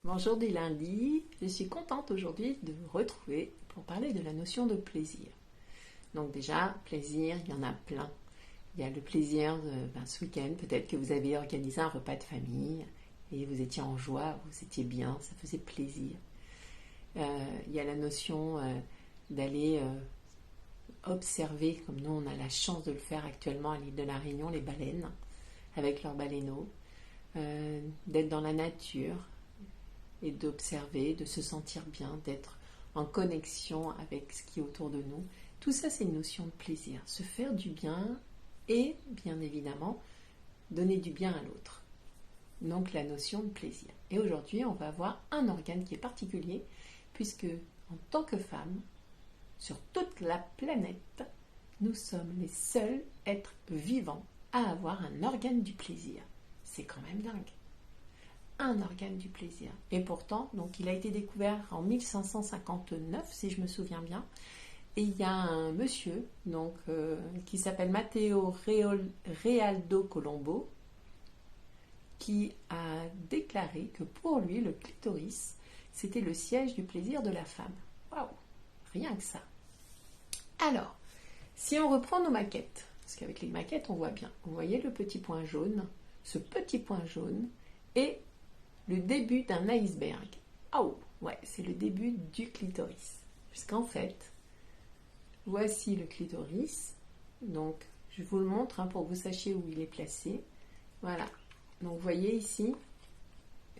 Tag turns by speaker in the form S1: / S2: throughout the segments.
S1: Bonjour du lundi, je suis contente aujourd'hui de vous retrouver pour parler de la notion de plaisir. Donc déjà, plaisir, il y en a plein. Il y a le plaisir de ce week-end, peut-être que vous avez organisé un repas de famille et vous étiez en joie, vous étiez bien, ça faisait plaisir. Il y a la notion d'aller observer, comme nous on a la chance de le faire actuellement à l'île de la Réunion, les baleines avec leurs baleineaux, d'être dans la nature et d'observer, de se sentir bien, d'être en connexion avec ce qui est autour de nous. Tout ça, c'est une notion de plaisir. Se faire du bien et, bien évidemment, donner du bien à l'autre. Donc, la notion de plaisir. Et aujourd'hui, on va voir un organe qui est particulier, puisque, en tant que femme, sur toute la planète, nous sommes les seuls êtres vivants à avoir un organe du plaisir. C'est quand même dingue. Un organe du plaisir. Et pourtant, donc, il a été découvert en 1559, si je me souviens bien. Et il y a un monsieur donc, qui s'appelle Matteo Realdo Colombo qui a déclaré que pour lui, le clitoris, c'était le siège du plaisir de la femme. Waouh! Rien que ça. Alors, si on reprend nos maquettes, parce qu'avec les maquettes, on voit bien. Vous voyez le petit point jaune? Ce petit point jaune est le début d'un iceberg. Oh, ouais, c'est le début du clitoris. Puisqu'en fait, voici le clitoris. Donc, je vous le montre pour que vous sachiez où il est placé. Voilà. Donc, vous voyez ici,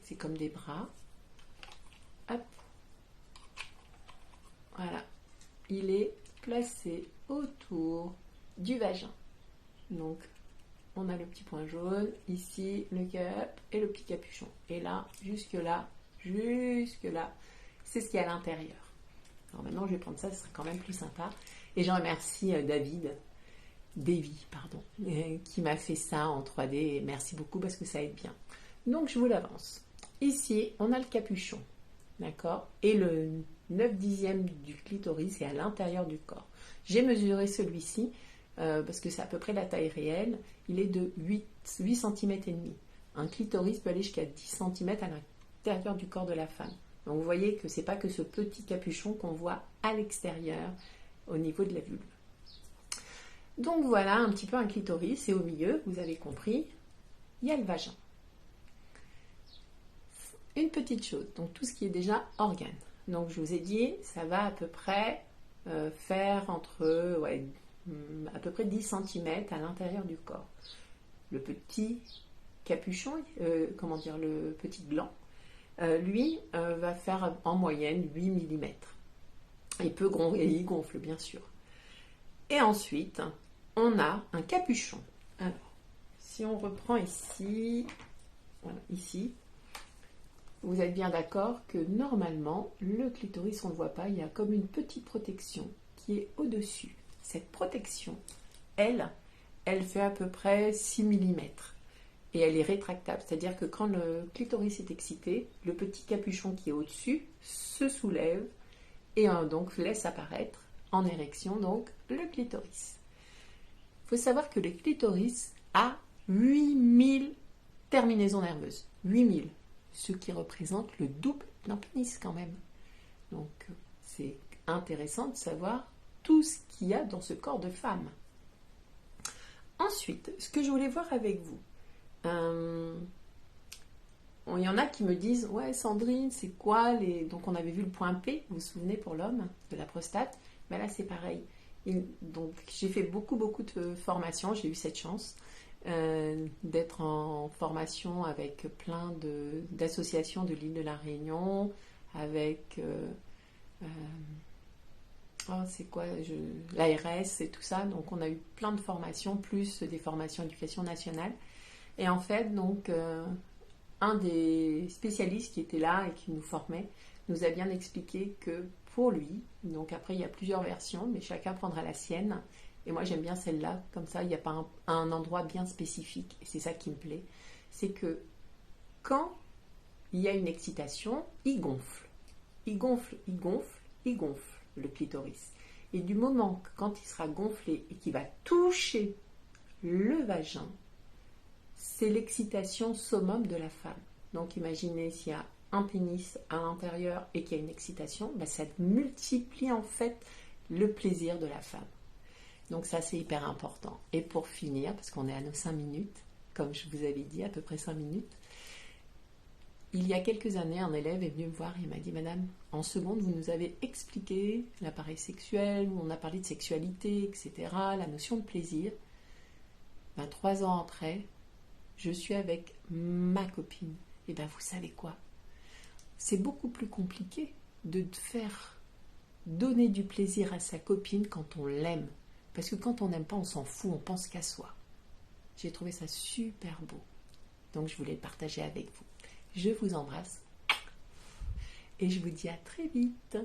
S1: c'est comme des bras. Hop. Voilà. Il est placé autour du vagin. Donc, on a le petit point jaune, ici le cup et le petit capuchon. Et là, jusque là, c'est ce qu'il y a à l'intérieur. Alors maintenant, je vais prendre ça, ce sera quand même plus sympa. Et je remercie Davy, qui m'a fait ça en 3D. Et merci beaucoup parce que ça aide bien. Donc, je vous l'avance. Ici, on a le capuchon, d'accord? Et le 9/10 du clitoris est à l'intérieur du corps. J'ai mesuré celui-ci. Parce que c'est à peu près la taille réelle, il est de 8 cm et demi. Un clitoris peut aller jusqu'à 10 cm à l'intérieur du corps de la femme. Donc vous voyez que c'est pas que ce petit capuchon qu'on voit à l'extérieur au niveau de la vulve. Donc voilà un petit peu un clitoris et au milieu, vous avez compris, il y a le vagin. Une petite chose, donc tout ce qui est déjà organe. Donc je vous ai dit, ça va à peu près faire entre à peu près 10 cm à l'intérieur du corps. Le petit capuchon, le petit gland, lui va faire en moyenne 8 mm. Il gonfle bien sûr. Et ensuite, on a un capuchon. Alors, si on reprend ici, voilà, ici, vous êtes bien d'accord que normalement, le clitoris, on ne le voit pas, il y a comme une petite protection qui est au-dessus. Cette protection, elle fait à peu près 6 mm et elle est rétractable, c'est-à-dire que quand le clitoris est excité, le petit capuchon qui est au-dessus se soulève et donc laisse apparaître en érection donc le clitoris. Il faut savoir que le clitoris a 8000 terminaisons nerveuses, 8000, ce qui représente le double d'un pénis quand même. Donc c'est intéressant de savoir tout ce qu'il y a dans ce corps de femme. Ensuite, ce que je voulais voir avec vous, il y en a qui me disent, ouais Sandrine, c'est quoi les... Donc on avait vu le point P, vous vous souvenez pour l'homme, de la prostate, mais là c'est pareil. Donc j'ai fait beaucoup de formations, j'ai eu cette chance d'être en formation avec plein d'associations de l'île de la Réunion, avec... l'ARS et tout ça, donc on a eu plein de formations, plus des formations éducation nationale. Et en fait, donc, un des spécialistes qui était là et qui nous formait, nous a bien expliqué que pour lui, donc après il y a plusieurs versions, mais chacun prendra la sienne, et moi j'aime bien celle-là, comme ça il n'y a pas un endroit bien spécifique, et c'est ça qui me plaît, c'est que quand il y a une excitation, il gonfle, le clitoris. Et du moment que quand il sera gonflé et qu'il va toucher le vagin, c'est l'excitation summum de la femme. Donc imaginez s'il y a un pénis à l'intérieur et qu'il y a une excitation, ça multiplie en fait le plaisir de la femme. Donc ça, c'est hyper important. Et pour finir, parce qu'on est à nos 5 minutes, comme je vous avais dit, à peu près 5 minutes, il y a quelques années, un élève est venu me voir et il m'a dit « Madame, en seconde, vous nous avez expliqué l'appareil sexuel, où on a parlé de sexualité, etc., la notion de plaisir. 3 ans après, je suis avec ma copine. Et vous savez quoi? C'est beaucoup plus compliqué de faire donner du plaisir à sa copine quand on l'aime. Parce que quand on n'aime pas, on s'en fout, on pense qu'à soi. » J'ai trouvé ça super beau. Donc je voulais le partager avec vous. Je vous embrasse et je vous dis à très vite.